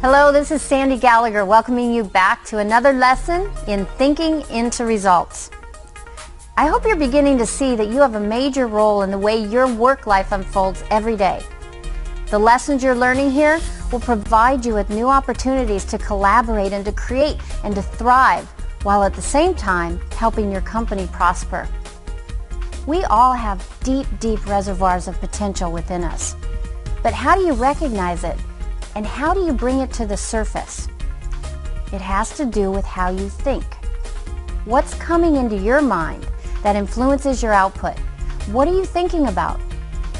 Hello, this is Sandy Gallagher welcoming you back to another lesson in Thinking into Results. I hope you're beginning to see that you have a major role in the way your work life unfolds every day. The lessons you're learning here will provide you with new opportunities to collaborate and to create and to thrive, while at the same time helping your company prosper. We all have deep, deep reservoirs of potential within us. But how do you recognize it? And how do you bring it to the surface? It has to do with how you think. What's coming into your mind that influences your output? What are you thinking about?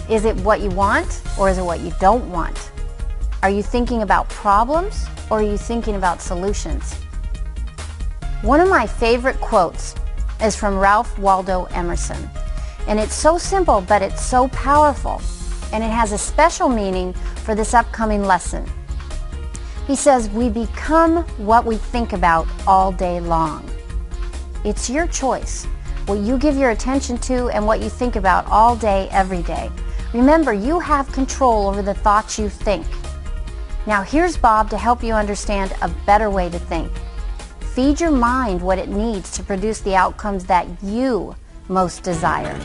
Is it what you want or is it what you don't want? Are you thinking about problems or are you thinking about solutions? One of my favorite quotes is from Ralph Waldo Emerson. And it's so simple, but it's so powerful. And it has a special meaning for this upcoming lesson. He says, we become what we think about all day long. It's your choice, what you give your attention to and what you think about all day, every day. Remember, you have control over the thoughts you think. Now here's Bob to help you understand a better way to think. Feed your mind what it needs to produce the outcomes that you most desire.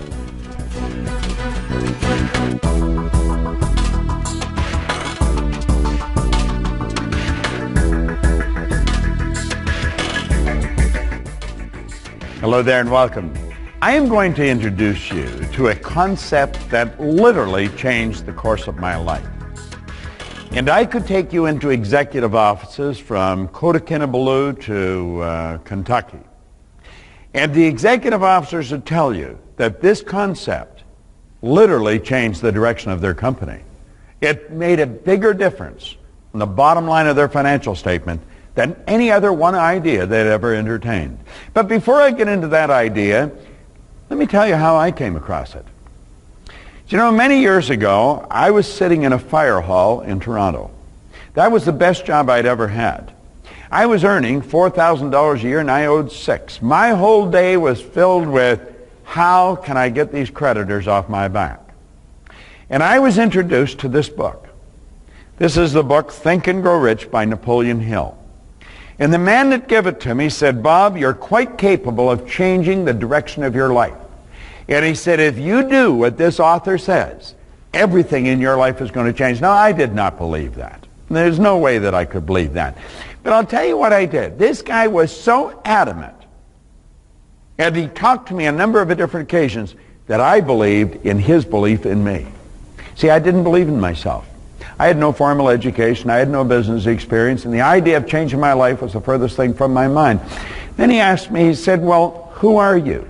Hello there and welcome. I am going to introduce you to a concept that literally changed the course of my life. And I could take you into executive offices from Kota Kinabalu to Kentucky. And the executive officers would tell you that this concept literally changed the direction of their company. It made a bigger difference on the bottom line of their financial statement than any other one idea they'd ever entertained. But before I get into that idea, let me tell you how I came across it. You know, many years ago, I was sitting in a fire hall in Toronto. That was the best job I'd ever had. I was earning $4,000 a year and I owed $6,000. My whole day was filled with, how can I get these creditors off my back? And I was introduced to this book. This is the book Think and Grow Rich by Napoleon Hill. And the man that gave it to me said, Bob, you're quite capable of changing the direction of your life. And he said, if you do what this author says, everything in your life is going to change. Now, I did not believe that. There's no way that I could believe that. But I'll tell you what I did. This guy was so adamant, and he talked to me on a number of different occasions, that I believed in his belief in me. See, I didn't believe in myself. I had no formal education, I had no business experience, and the idea of changing my life was the furthest thing from my mind. Then he asked me, he said, well, who are you?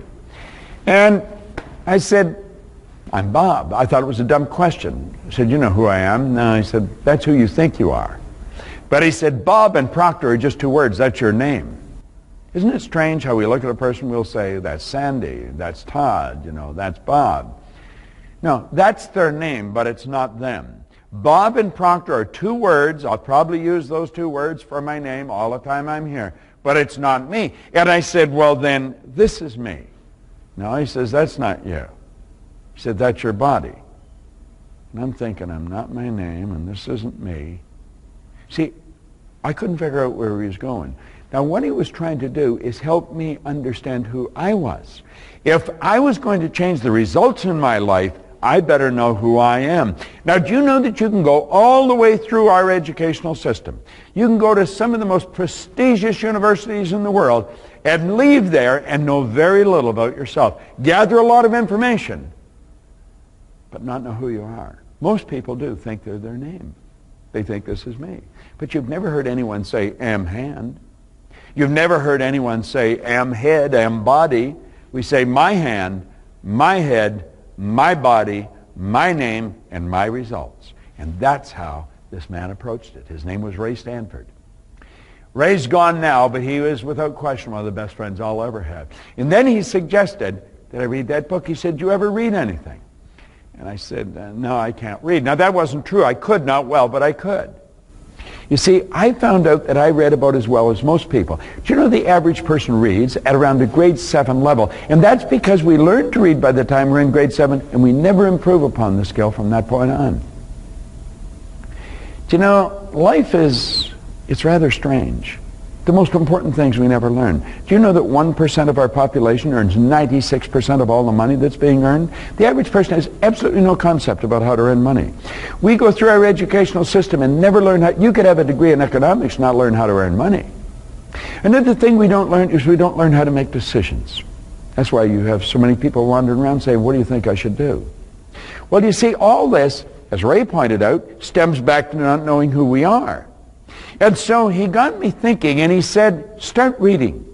And I said, I'm Bob. I thought it was a dumb question. I said, you know who I am? No, he said, that's who you think you are. But he said, Bob and Proctor are just two words, that's your name. Isn't it strange how we look at a person, we'll say, that's Sandy, that's Todd, you know, that's Bob. No, that's their name, but it's not them. Bob and Proctor are two words. I'll probably use those two words for my name all the time I'm here. But it's not me. And I said, well, then, this is me. No, he says, that's not you. He said, that's your body. And I'm thinking, I'm not my name, and this isn't me. See, I couldn't figure out where he was going. Now, what he was trying to do is help me understand who I was. If I was going to change the results in my life, I better know who I am. Now, do you know that you can go all the way through our educational system? You can go to some of the most prestigious universities in the world and leave there and know very little about yourself. Gather a lot of information, but not know who you are. Most people do think they're their name. They think this is me. But you've never heard anyone say, am hand. You've never heard anyone say, am head, am body. We say, my hand, my head, my body, my name, and my results. And that's how this man approached it. His name was Ray Stanford. Ray's gone now, but he was without question one of the best friends I'll ever have. And then he suggested that I read that book. He said, do you ever read anything? And I said, no, I can't read. Now, that wasn't true. I could not well, but I could. You see, I found out that I read about as well as most people. Do you know the average person reads at around a grade 7 level? And that's because we learn to read by the time we're in grade 7, and we never improve upon the skill from that point on. Do you know, life is It's rather strange. The most important things we never learn. Do you know that 1% of our population earns 96% of all the money that's being earned? The average person has absolutely no concept about how to earn money. We go through our educational system and never learn how. You could have a degree in economics and not learn how to earn money. Another thing we don't learn is we don't learn how to make decisions. That's why you have so many people wandering around saying, what do you think I should do? Well, you see, all this, as Ray pointed out, stems back to not knowing who we are. And so he got me thinking, and he said, start reading.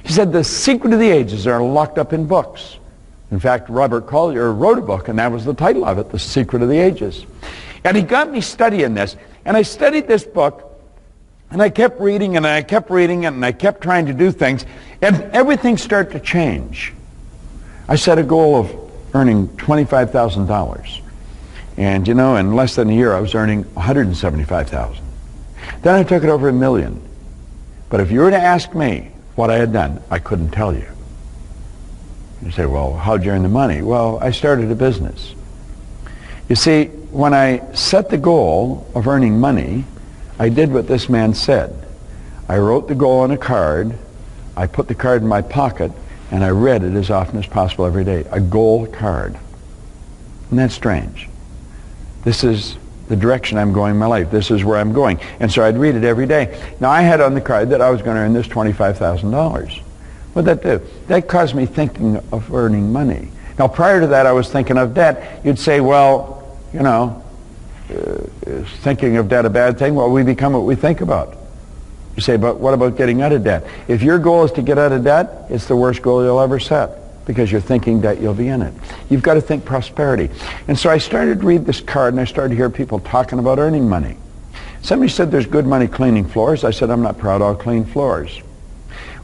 He said, the secret of the ages are locked up in books. In fact, Robert Collier wrote a book, and that was the title of it, The Secret of the Ages. And he got me studying this, and I studied this book, and I kept reading, and I kept reading it, and I kept trying to do things, and everything started to change. I set a goal of earning $25,000. And, you know, in less than a year, I was earning $175,000. Then I took it over $1 million. But if you were to ask me what I had done, I couldn't tell you. You say, well, how'd you earn the money? Well, I started a business. You see, when I set the goal of earning money, I did what this man said. I wrote the goal on a card, I put the card in my pocket, and I read it as often as possible every day. A goal card. Isn't that strange? This is the direction I'm going in my life. This is where I'm going. And so I'd read it every day. Now, I had on the card that I was going to earn this $25,000. What'd that do? That caused me thinking of earning money. Now, prior to that, I was thinking of debt. You'd say, well, you know, is thinking of debt a bad thing? Well, we become what we think about. You say, but what about getting out of debt? If your goal is to get out of debt, it's the worst goal you'll ever set, because you're thinking that you'll be in it. You've got to think prosperity. And so I started to read this card, and I started to hear people talking about earning money. Somebody said there's good money cleaning floors. I said, I'm not proud, I'll clean floors.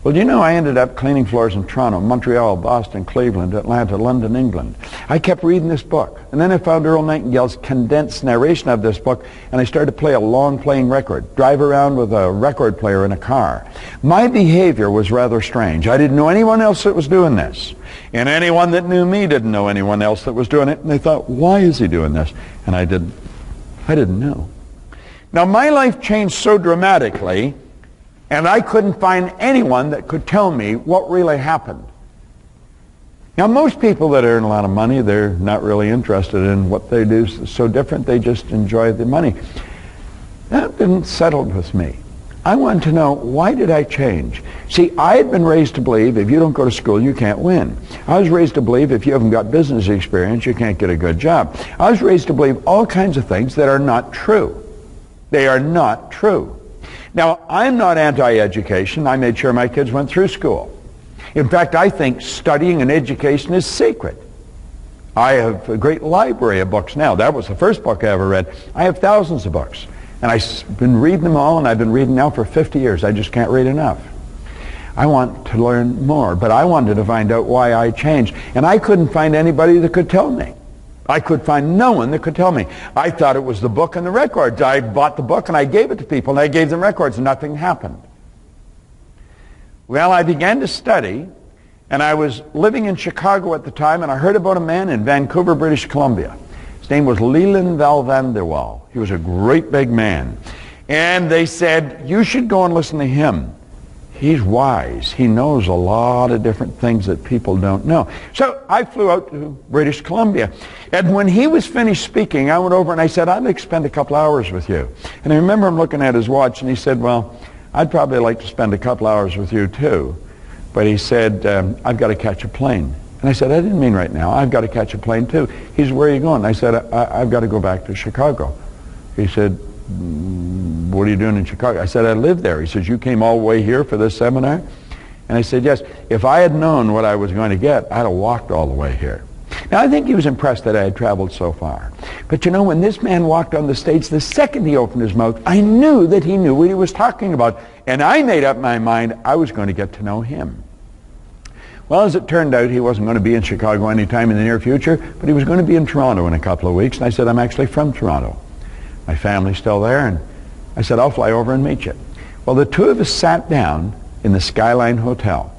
Well, do you know I ended up cleaning floors in Toronto, Montreal, Boston, Cleveland, Atlanta, London, England. I kept reading this book. And then I found Earl Nightingale's condensed narration of this book, and I started to play a long playing record, drive around with a record player in a car. My behavior was rather strange. I didn't know anyone else that was doing this. And anyone that knew me didn't know anyone else that was doing it. And they thought, why is he doing this? And I didn't know. Now, my life changed so dramatically, and I couldn't find anyone that could tell me what really happened. Now, most people that earn a lot of money, they're not really interested in what they do so different. They just enjoy the money. That didn't settle with me. I wanted to know, why did I change? See, I had been raised to believe if you don't go to school, you can't win. I was raised to believe if you haven't got business experience, you can't get a good job. I was raised to believe all kinds of things that are not true. They are not true. Now, I'm not anti-education. I made sure my kids went through school. In fact, I think studying and education is sacred. I have a great library of books now. That was the first book I ever read. I have thousands of books. And I've been reading them all, and I've been reading now for 50 years. I just can't read enough. I want to learn more, but I wanted to find out why I changed. And I couldn't find anybody that could tell me. I could find no one that could tell me. I thought it was the book and the records. I bought the book and I gave it to people, and I gave them records, and nothing happened. Well, I began to study, and I was living in Chicago at the time, and I heard about a man in Vancouver, British Columbia. His name was Leland Val van der Waal. He was a great big man. And they said, you should go and listen to him. He's wise. He knows a lot of different things that people don't know. So I flew out to British Columbia. And when he was finished speaking, I went over and I said, I'd like to spend a couple hours with you. And I remember him looking at his watch, and he said, well, I'd probably like to spend a couple hours with you too. But he said, I've got to catch a plane. And I said, I didn't mean right now. I've got to catch a plane too. He said, where are you going? I said, I've got to go back to Chicago. He said, what are you doing in Chicago? I said, I live there. He says, you came all the way here for this seminar? And I said, yes. If I had known what I was going to get, I'd have walked all the way here. Now, I think he was impressed that I had traveled so far. But you know, when this man walked on the stage, the second he opened his mouth, I knew that he knew what he was talking about. And I made up my mind I was going to get to know him. Well, as it turned out, he wasn't going to be in Chicago anytime in the near future, but he was going to be in Toronto in a couple of weeks. And I said, I'm actually from Toronto. My family's still there. And I said, I'll fly over and meet you. Well, the two of us sat down in the Skyline Hotel.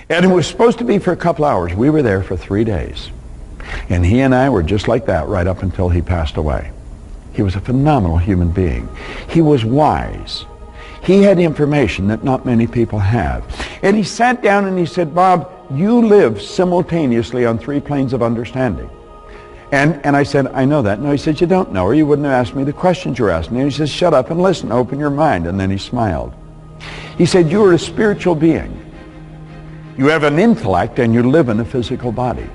And it was supposed to be for a couple hours. We were there for 3 days. And he and I were just like that right up until he passed away. He was a phenomenal human being. He was wise. He had information that not many people have. And he sat down and he said, Bob, you live simultaneously on 3 planes of understanding. And I said, I know that. No, he said, you don't know, or you wouldn't have asked me the questions you're asking me. And he says, shut up and listen, open your mind. And then he smiled. He said, you are a spiritual being. You have an intellect and you live in a physical body.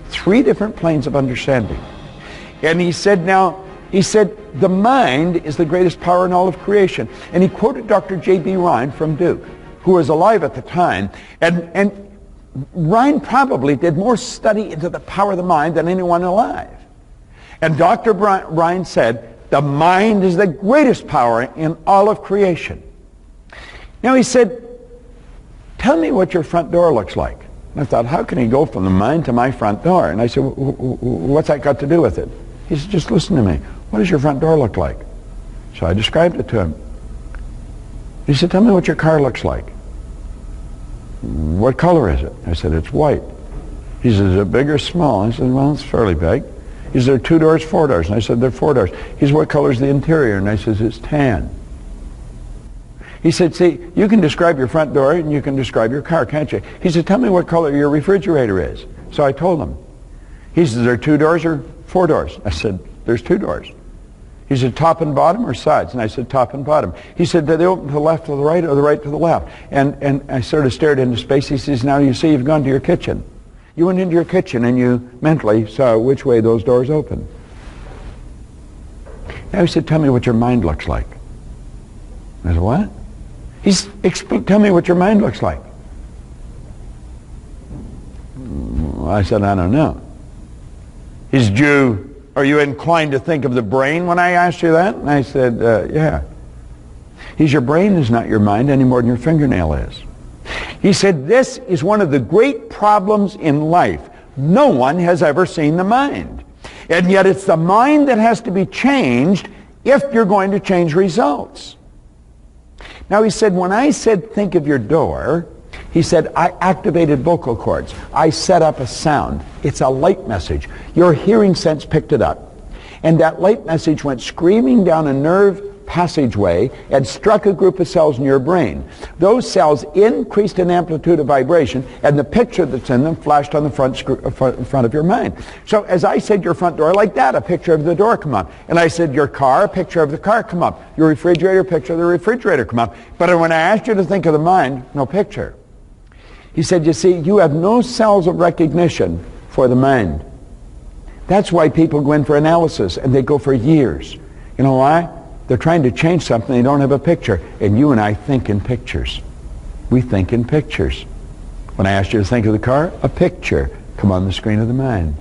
3 different planes of understanding. And he said, the mind is the greatest power in all of creation. And he quoted Dr. J.B. Rhine from Duke, who was alive at the time. And Rhine probably did more study into the power of the mind than anyone alive. And Dr. Rhine said, the mind is the greatest power in all of creation. Now he said, tell me what your front door looks like. And I thought, how can he go from the mind to my front door? And I said, what's that got to do with it? He said, just listen to me. What does your front door look like? So I described it to him. He said, tell me what your car looks like. What color is it? I said, it's white. He said, is it big or small? I said, well, it's fairly big. He said, there are 2 doors, 4 doors? And I said, there are 4 doors. He said, what color is the interior? And I said, it's tan. He said, see, you can describe your front door and you can describe your car, can't you? He said, tell me what color your refrigerator is. So I told him. He said, there are 2 doors or 4 doors? I said, there's 2 doors. He said, top and bottom or sides? And I said, top and bottom. He said, do they open to the left to the right or the right to the left? And I sort of stared into space. He says, now you see you've gone to your kitchen. You went into your kitchen and you mentally saw which way those doors open. Now he said, tell me what your mind looks like. I said, what? He said, tell me what your mind looks like. I said, I don't know. He said, are you inclined to think of the brain when I asked you that? And I said, yeah. He said, your brain is not your mind any more than your fingernail is. He said, this is one of the great problems in life. No one has ever seen the mind. And yet it's the mind that has to be changed if you're going to change results. Now he said, when I said think of your door, he said, I activated vocal cords. I set up a sound. It's a light message. Your hearing sense picked it up. And that light message went screaming down a nerve passageway and struck a group of cells in your brain. Those cells increased in amplitude of vibration, and the picture that's in them flashed on the front of your mind. So as I said your front door like that, a picture of the door come up. And I said your car, a picture of the car come up. Your refrigerator, picture of the refrigerator come up. But when I asked you to think of the mind, no picture. He said, you see, you have no cells of recognition for the mind. That's why people go in for analysis, and they go for years. You know why? They're trying to change something, they don't have a picture. And you and I think in pictures. We think in pictures. When I asked you to think of the car, a picture come on the screen of the mind.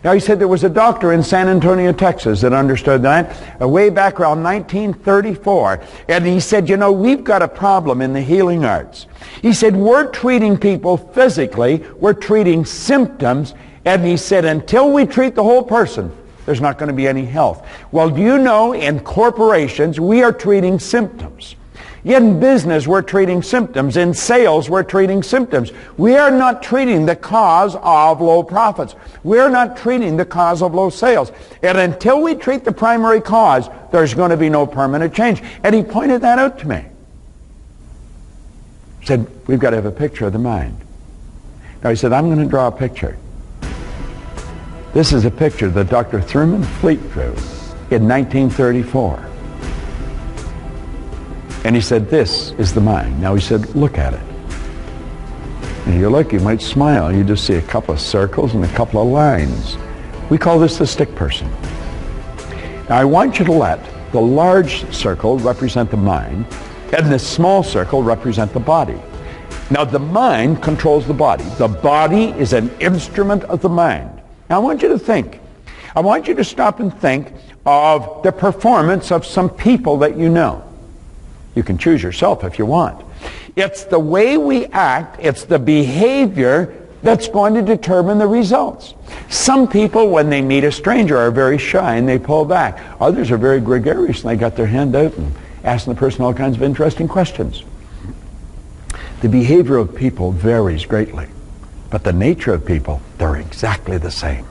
Now he said there was a doctor in San Antonio, Texas that understood that way back around 1934. And he said, you know, we've got a problem in the healing arts. He said, we're treating people physically, we're treating symptoms, and he said, until we treat the whole person, there's not going to be any health. Well, do you know, in corporations, we are treating symptoms. In business, we're treating symptoms. In sales, we're treating symptoms. We are not treating the cause of low profits. We're not treating the cause of low sales. And until we treat the primary cause, there's going to be no permanent change. And he pointed that out to me. He said, we've got to have a picture of the mind. Now he said, I'm going to draw a picture. This is a picture that Dr. Thurman Fleet drew in 1934. And he said, this is the mind. Now he said, look at it. And you look, you might smile. You just see a couple of circles and a couple of lines. We call this the stick person. Now I want you to let the large circle represent the mind and the small circle represent the body. Now the mind controls the body. The body is an instrument of the mind. Now I want you to think. I want you to stop and think of the performance of some people that you know. You can choose yourself if you want. It's the way we act, it's the behavior that's going to determine the results. Some people, when they meet a stranger, are very shy and they pull back. Others are very gregarious and they got their hand out and asking the person all kinds of interesting questions. The behavior of people varies greatly, but the nature of people, they're exactly the same.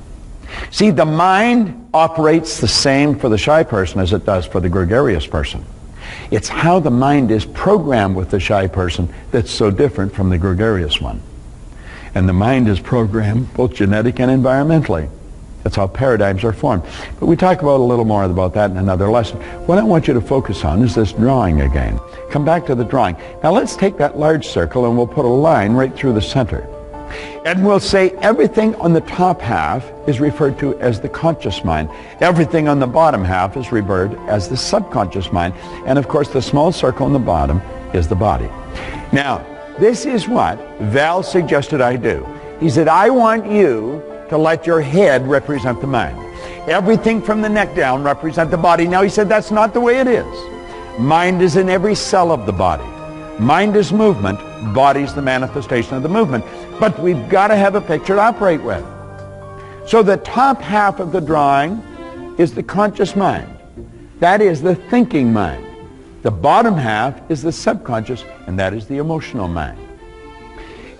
See, the mind operates the same for the shy person as it does for the gregarious person. It's how the mind is programmed with the shy person that's so different from the gregarious one. And the mind is programmed both genetic and environmentally. That's how paradigms are formed. But we talk about a little more about that in another lesson. What I want you to focus on is this drawing again. Come back to the drawing. Now let's take that large circle and we'll put a line right through the center. And we'll say everything on the top half is referred to as the conscious mind. Everything on the bottom half is referred as the subconscious mind. And of course the small circle on the bottom is the body. Now, this is what Val suggested I do. He said, I want you to let your head represent the mind. Everything from the neck down represent the body. Now he said that's not the way it is. Mind is in every cell of the body. Mind is movement, body's the manifestation of the movement. But we've got to have a picture to operate with. So the top half of the drawing is the conscious mind. That is the thinking mind. The bottom half is the subconscious, and that is the emotional mind.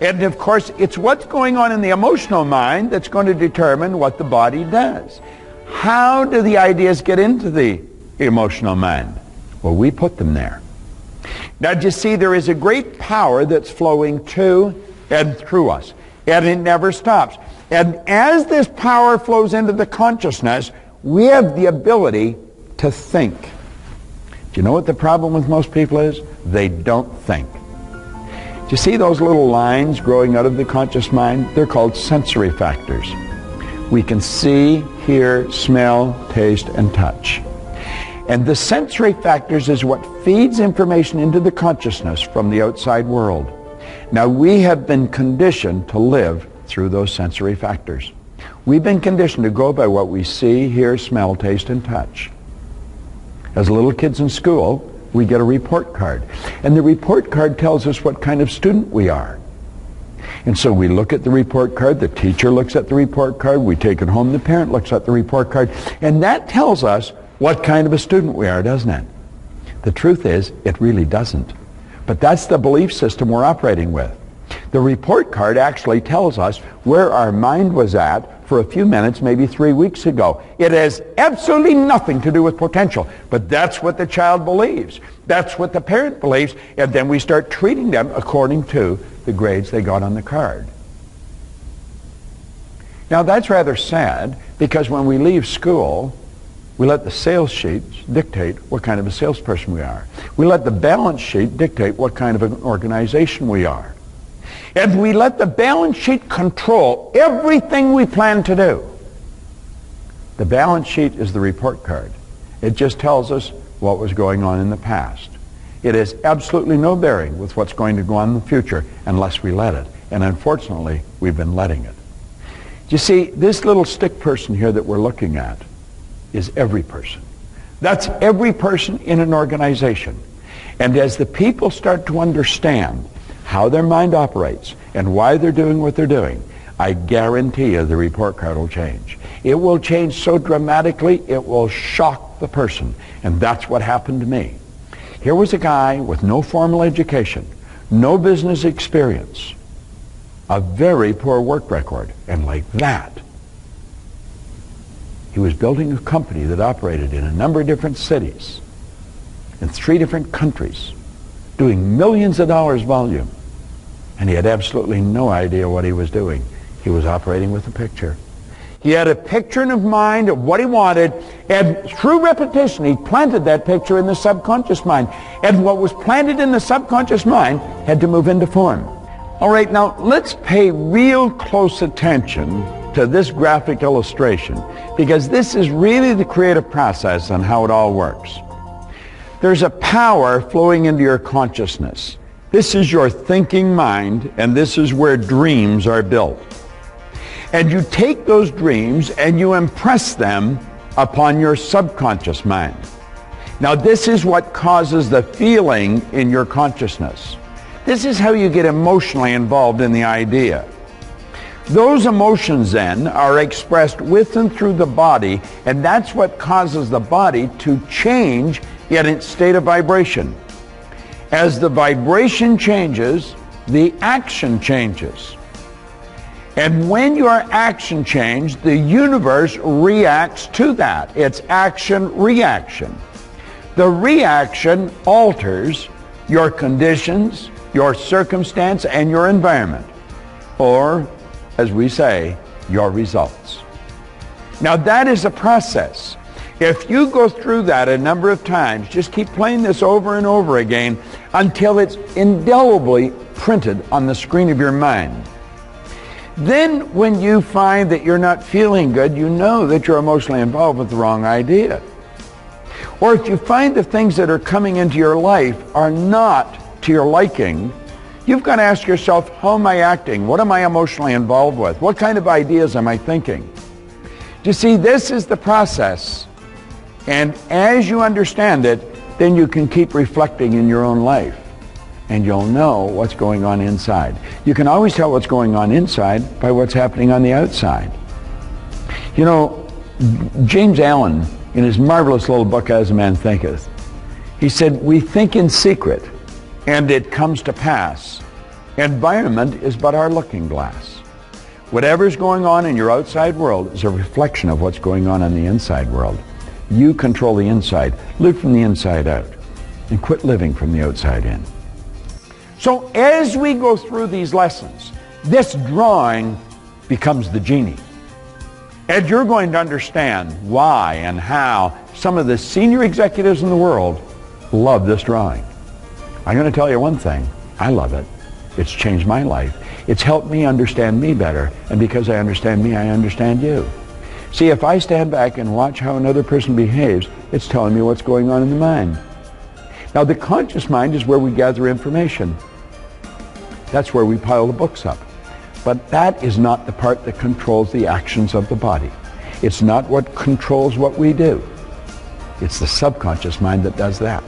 And of course, it's what's going on in the emotional mind that's going to determine what the body does. How do the ideas get into the emotional mind? Well, we put them there. Now, you see, there is a great power that's flowing to and through us, and it never stops. And as this power flows into the consciousness, we have the ability to think. Do you know what the problem with most people is? They don't think. Do you see those little lines growing out of the conscious mind? They're called sensory factors. We can see, hear, smell, taste, and touch. And the sensory factors is what feeds information into the consciousness from the outside world. Now, we have been conditioned to live through those sensory factors. We've been conditioned to go by what we see, hear, smell, taste, and touch. As little kids in school, we get a report card. And the report card tells us what kind of student we are. And so we look at the report card, the teacher looks at the report card, we take it home, the parent looks at the report card, and that tells us what kind of a student we are, doesn't it? The truth is, it really doesn't. But that's the belief system we're operating with. The report card actually tells us where our mind was at for a few minutes, maybe 3 weeks ago. It has absolutely nothing to do with potential, but that's what the child believes. That's what the parent believes, and then we start treating them according to the grades they got on the card. Now that's rather sad, because when we leave school, we let the sales sheets dictate what kind of a salesperson we are. We let the balance sheet dictate what kind of an organization we are. And we let the balance sheet control everything we plan to do. The balance sheet is the report card. It just tells us what was going on in the past. It has absolutely no bearing with what's going to go on in the future unless we let it. And unfortunately, we've been letting it. You see, this little stick person here that we're looking at is every person. That's every person in an organization. And as the people start to understand how their mind operates and why they're doing what they're doing, I guarantee you the report card will change. It will change so dramatically, it will shock the person. And that's what happened to me. Here was a guy with no formal education, no business experience, a very poor work record, and like that, he was building a company that operated in a number of different cities, in 3 different countries, doing millions of dollars volume. And he had absolutely no idea what he was doing. He was operating with a picture. He had a picture in his mind of what he wanted, and through repetition, he planted that picture in the subconscious mind. And what was planted in the subconscious mind had to move into form. All right, now let's pay real close attention to this graphic illustration, because this is really the creative process on how it all works. There's a power flowing into your consciousness. This is your thinking mind, and this is where dreams are built. And you take those dreams and you impress them upon your subconscious mind. Now this is what causes the feeling in your consciousness. This is how you get emotionally involved in the idea. Those emotions then are expressed with and through the body, and that's what causes the body to change in its state of vibration. As the vibration changes, the action changes. And when your action changes, the universe reacts to that. It's action-reaction. The reaction alters your conditions, your circumstance, and your environment. Or, as we say, your results. Now that is a process. If you go through that a number of times, just keep playing this over and over again until it's indelibly printed on the screen of your mind. Then when you find that you're not feeling good, you know that you're emotionally involved with the wrong idea. Or if you find the things that are coming into your life are not to your liking, you've got to ask yourself, how am I acting? What am I emotionally involved with? What kind of ideas am I thinking? You see, this is the process. And as you understand it, then you can keep reflecting in your own life. And you'll know what's going on inside. You can always tell what's going on inside by what's happening on the outside. You know, James Allen, in his marvelous little book, As a Man Thinketh, he said, we think in secret, and it comes to pass. Environment is but our looking glass. Whatever's going on in your outside world is a reflection of what's going on in the inside world. You control the inside. Live from the inside out, and quit living from the outside in. So as we go through these lessons, this drawing becomes the genie. And you're going to understand why and how some of the senior executives in the world love this drawing. I'm going to tell you one thing. I love it. It's changed my life. It's helped me understand me better. And because I understand me, I understand you. See, if I stand back and watch how another person behaves, it's telling me what's going on in the mind. Now, the conscious mind is where we gather information. That's where we pile the books up. But that is not the part that controls the actions of the body. It's not what controls what we do. It's the subconscious mind that does that.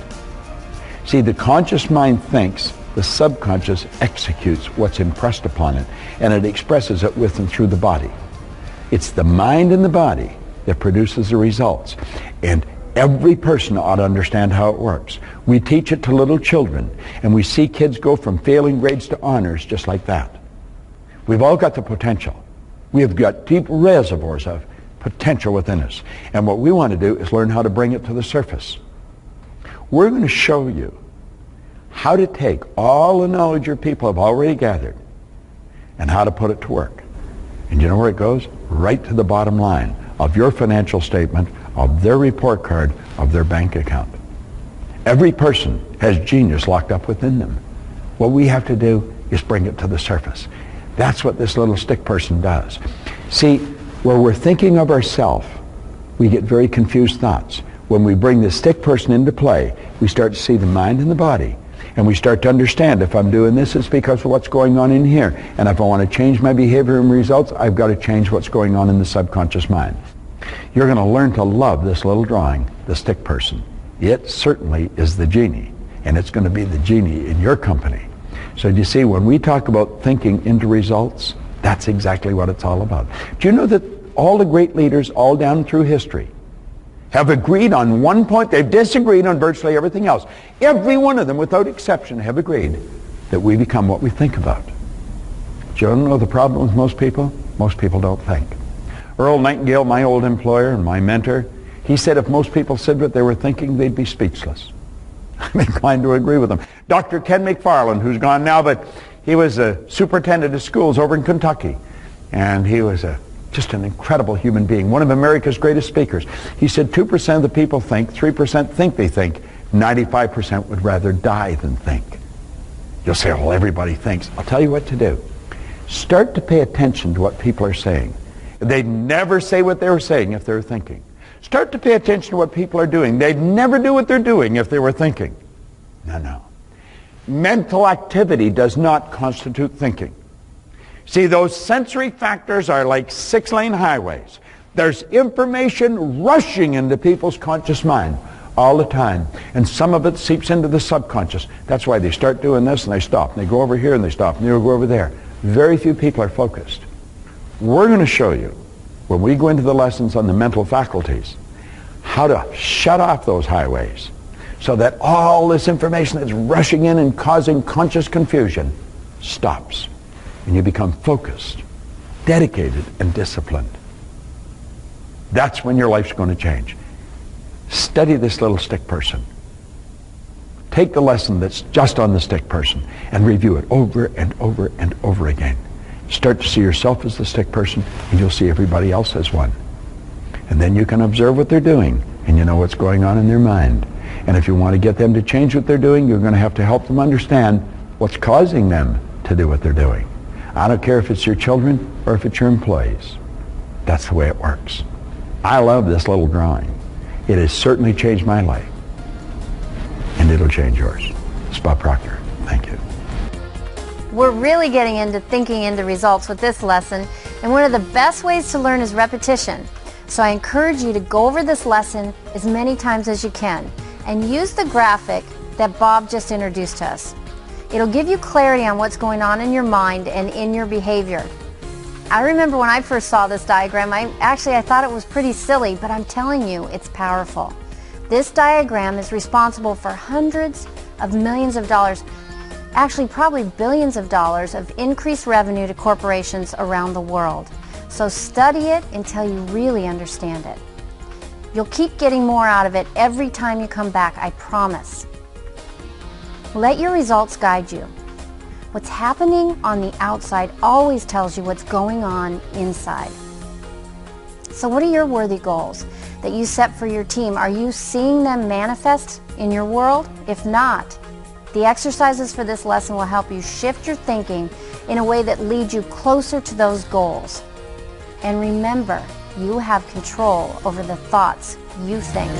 See, the conscious mind thinks, the subconscious executes what's impressed upon it, and it expresses it with and through the body. It's the mind and the body that produces the results. And every person ought to understand how it works. We teach it to little children, and we see kids go from failing grades to honors just like that. We've all got the potential. We have got deep reservoirs of potential within us. And what we want to do is learn how to bring it to the surface. We're going to show you how to take all the knowledge your people have already gathered and how to put it to work. And you know where it goes? Right to the bottom line of your financial statement, of their report card, of their bank account. Every person has genius locked up within them. What we have to do is bring it to the surface. That's what this little stick person does. See, where we're thinking of ourselves, we get very confused thoughts. When we bring the stick person into play, we start to see the mind and the body. And we start to understand, if I'm doing this, it's because of what's going on in here. And if I want to change my behavior and results, I've got to change what's going on in the subconscious mind. You're going to learn to love this little drawing, the stick person. It certainly is the genie, and it's going to be the genie in your company. So do you see, when we talk about thinking into results, that's exactly what it's all about. Do you know that all the great leaders all down through history have agreed on one point? They've disagreed on virtually everything else. Every one of them, without exception, have agreed that we become what we think about. Do you know the problem with most people? Most people don't think. Earl Nightingale, my old employer and my mentor, he said if most people said what they were thinking, they'd be speechless. I'm inclined to agree with him. Dr. Ken McFarland, who's gone now, but he was a superintendent of schools over in Kentucky. And he was just an incredible human being, one of America's greatest speakers. He said 2% of the people think, 3% think they think, 95% would rather die than think. You'll say, well, everybody thinks. I'll tell you what to do. Start to pay attention to what people are saying. They'd never say what they were saying if they were thinking. Start to pay attention to what people are doing. They'd never do what they're doing if they were thinking. No. Mental activity does not constitute thinking. See, those sensory factors are like 6-lane highways. There's information rushing into people's conscious mind all the time. And some of it seeps into the subconscious. That's why they start doing this and they stop. And they go over here and they stop. And they go over there. Very few people are focused. We're going to show you, when we go into the lessons on the mental faculties, how to shut off those highways so that all this information that's rushing in and causing conscious confusion stops. And you become focused dedicated and disciplined. That's when your life's going to change. Study this little stick person. Take the lesson that's just on the stick person and review it over and over and over again. Start to see yourself as the stick person, and you'll see everybody else as one. And then you can observe what they're doing, and you know what's going on in their mind. And if you want to get them to change what they're doing, you're going to have to help them understand what's causing them to do what they're doing. I don't care if it's your children or if it's your employees. That's the way it works. I love this little drawing. It has certainly changed my life, and it'll change yours. It's Bob Proctor. Thank you. We're really getting into thinking into results with this lesson, and one of the best ways to learn is repetition. So I encourage you to go over this lesson as many times as you can and use the graphic that Bob just introduced to us. It'll give you clarity on what's going on in your mind and in your behavior. I remember when I first saw this diagram, I thought it was pretty silly, but I'm telling you, it's powerful. This diagram is responsible for hundreds of millions of dollars, actually probably billions of dollars of increased revenue to corporations around the world. So study it until you really understand it. You'll keep getting more out of it every time you come back, I promise. Let your results guide you. What's happening on the outside always tells you what's going on inside. So what are your worthy goals that you set for your team? Are you seeing them manifest in your world? If not, the exercises for this lesson will help you shift your thinking in a way that leads you closer to those goals. And remember, you have control over the thoughts you think.